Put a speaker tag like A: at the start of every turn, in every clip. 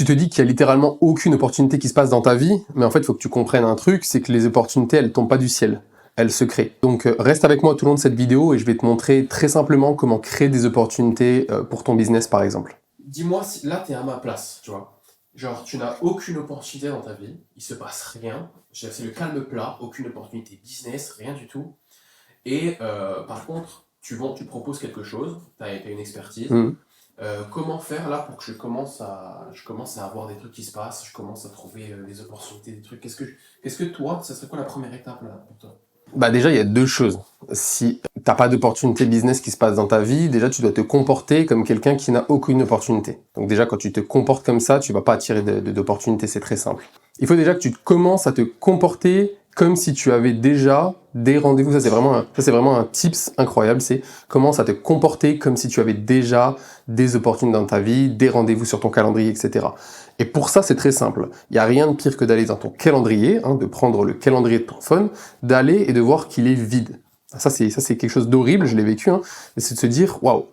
A: Tu te dis qu'il y a littéralement aucune opportunité qui se passe dans ta vie, mais en fait, il faut que tu comprennes un truc, c'est que les opportunités, elles tombent pas du ciel. Elles se créent. Donc reste avec moi tout le long de cette vidéo et je vais te montrer très simplement comment créer des opportunités pour ton business par exemple.
B: Dis-moi, si là t'es à ma place, tu vois. Genre tu n'as aucune opportunité dans ta vie, il se passe rien, c'est le calme plat, aucune opportunité business, rien du tout. Et par contre, tu proposes quelque chose, tu as une expertise. Comment faire là pour que je commence à avoir des trucs qui se passent, je commence à trouver des opportunités, des trucs. Qu'est-ce que toi, ça serait quoi la première étape là pour toi?
A: Bah déjà, il y a deux choses. Si t'as pas d'opportunité business qui se passe dans ta vie, déjà tu dois te comporter comme quelqu'un qui n'a aucune opportunité. Donc déjà, quand tu te comportes comme ça, tu vas pas attirer d'opportunités, c'est très simple. Il faut déjà que tu commences à te comporter comme si tu avais déjà des rendez-vous. Ça, c'est vraiment un tips incroyable. C'est commence à te comporter comme si tu avais déjà des opportunités dans ta vie, des rendez-vous sur ton calendrier, etc. Et pour ça, c'est très simple. Il n'y a rien de pire que d'aller dans ton calendrier, de prendre le calendrier de ton phone, d'aller et de voir qu'il est vide. Ça, c'est quelque chose d'horrible, je l'ai vécu. Mais c'est de se dire, waouh,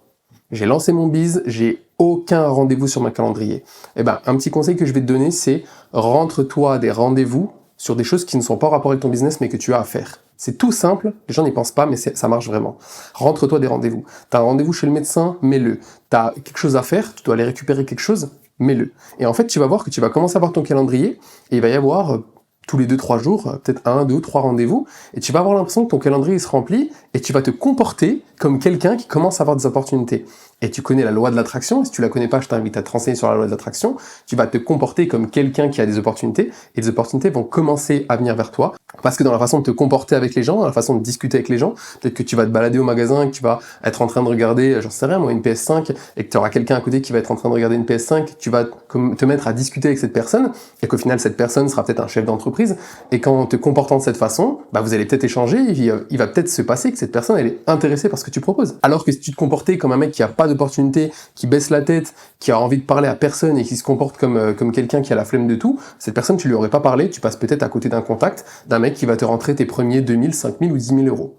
A: j'ai lancé mon biz, j'ai aucun rendez-vous sur ma calendrier. Eh ben, un petit conseil que je vais te donner, c'est rentre-toi des rendez-vous sur des choses qui ne sont pas en rapport avec ton business, mais que tu as à faire. C'est tout simple, les gens n'y pensent pas, mais ça marche vraiment. Rentre-toi des rendez-vous. T'as un rendez-vous chez le médecin, mets-le. T'as quelque chose à faire, tu dois aller récupérer quelque chose, mets-le. Et en fait, tu vas voir que tu vas commencer à voir ton calendrier, et il va y avoir tous les 2-3 jours, peut-être 1, 2, 3 rendez-vous, et tu vas avoir l'impression que ton calendrier se remplit, et tu vas te comporter comme quelqu'un qui commence à avoir des opportunités. Et tu connais la loi de l'attraction, et si tu la connais pas, je t'invite à te renseigner sur la loi de l'attraction, tu vas te comporter comme quelqu'un qui a des opportunités, et les opportunités vont commencer à venir vers toi, parce que dans la façon de te comporter avec les gens, dans la façon de discuter avec les gens, peut-être que tu vas te balader au magasin, que tu vas être en train de regarder, j'en sais rien moi, une PS5, et que tu auras quelqu'un à côté qui va être en train de regarder une PS5, tu vas te mettre à discuter avec cette personne, et qu'au final cette personne sera peut-être un chef d'entreprise, et qu'en te comportant de cette façon, vous allez peut-être échanger, il va peut-être se passer que cette personne elle est intéressée par ce que tu proposes. Alors que si tu te comportais comme un mec qui a pas d'opportunité, qui baisse la tête, qui a envie de parler à personne et qui se comporte comme quelqu'un qui a la flemme de tout, cette personne tu lui aurais pas parlé, tu passes peut-être à côté d'un contact, d'un mec qui va te rentrer tes premiers 2000, 5000 ou 10 000 euros.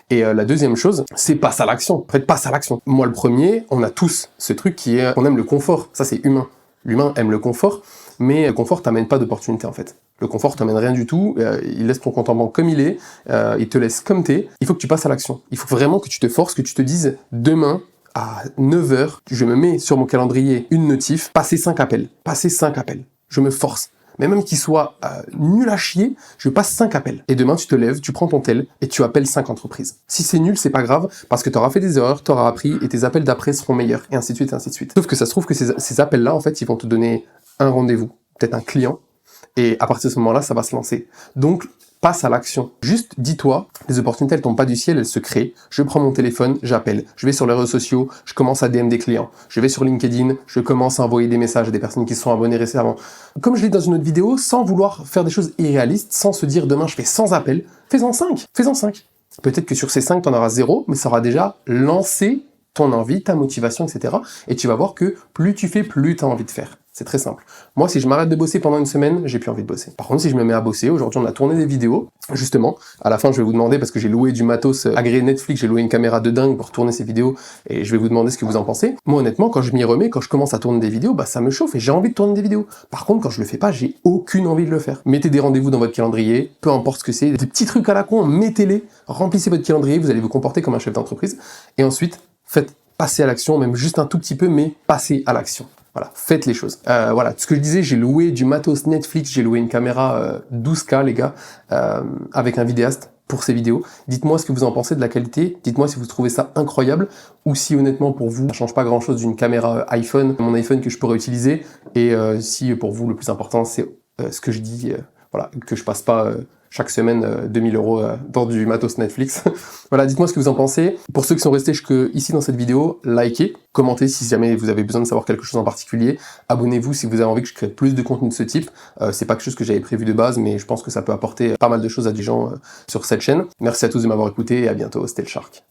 A: Et la deuxième chose, c'est passe à l'action. En fait, passe à l'action. Moi, le premier, on a tous ce truc qui est, on aime le confort. Ça, c'est humain. L'humain aime le confort, mais le confort t'amène pas d'opportunité, en fait. Le confort t'amène rien du tout, il laisse ton compte en banque comme il est, il te laisse comme t'es. Il faut que tu passes à l'action. Il faut vraiment que tu te forces, que tu te dises, demain, à 9h, je me mets sur mon calendrier une notif, passer 5 appels. Passer 5 appels. Je me force. Mais même qu'il soit nul à chier, je passe 5 appels. Et demain, tu te lèves, tu prends ton tel et tu appelles 5 entreprises. Si c'est nul, c'est pas grave, parce que tu auras fait des erreurs, tu auras appris, et tes appels d'après seront meilleurs, et ainsi de suite, et ainsi de suite. Sauf que ça se trouve que ces appels-là, en fait, ils vont te donner un rendez-vous, peut-être un client, et à partir de ce moment-là, ça va se lancer. Donc, passe à l'action. Juste dis-toi, les opportunités, elles tombent pas du ciel, elles se créent. Je prends mon téléphone, j'appelle. Je vais sur les réseaux sociaux, je commence à DM des clients. Je vais sur LinkedIn, je commence à envoyer des messages à des personnes qui se sont abonnées récemment. Comme je l'ai dit dans une autre vidéo, sans vouloir faire des choses irréalistes, sans se dire demain je fais 100 appels, fais-en 5, fais-en 5. Peut-être que sur ces 5, tu en auras 0, mais ça aura déjà lancé ton envie, ta motivation, etc. Et tu vas voir que plus tu fais, plus tu as envie de faire. C'est très simple. Moi, si je m'arrête de bosser pendant une semaine, j'ai plus envie de bosser. Par contre, si je me mets à bosser, aujourd'hui, on a tourné des vidéos. Justement, à la fin, je vais vous demander, parce que j'ai loué du matos agréé Netflix, j'ai loué une caméra de dingue pour tourner ces vidéos, et je vais vous demander ce que vous en pensez. Moi, honnêtement, quand je m'y remets, quand je commence à tourner des vidéos, ça me chauffe et j'ai envie de tourner des vidéos. Par contre, quand je le fais pas, j'ai aucune envie de le faire. Mettez des rendez-vous dans votre calendrier, peu importe ce que c'est, des petits trucs à la con, mettez-les, remplissez votre calendrier, vous allez vous comporter comme un chef d'entreprise, et ensuite, faites passer à l'action, même juste un tout petit peu, mais passez à l'action. Voilà, faites les choses. Voilà, ce que je disais, j'ai loué du matos Netflix, j'ai loué une caméra 12K, les gars, avec un vidéaste pour ces vidéos. Dites-moi ce que vous en pensez de la qualité, dites-moi si vous trouvez ça incroyable, ou si honnêtement pour vous, ça change pas grand-chose d'une caméra iPhone, mon iPhone que je pourrais utiliser, et si pour vous le plus important c'est ce que je dis, voilà, que je passe pas chaque semaine 2000 euros dans du matos Netflix. Voilà, dites-moi ce que vous en pensez. Pour ceux qui sont restés ici dans cette vidéo, likez, commentez si jamais vous avez besoin de savoir quelque chose en particulier, abonnez-vous si vous avez envie que je crée plus de contenu de ce type. C'est pas quelque chose que j'avais prévu de base, mais je pense que ça peut apporter pas mal de choses à des gens sur cette chaîne. Merci à tous de m'avoir écouté et à bientôt, c'était le Shark.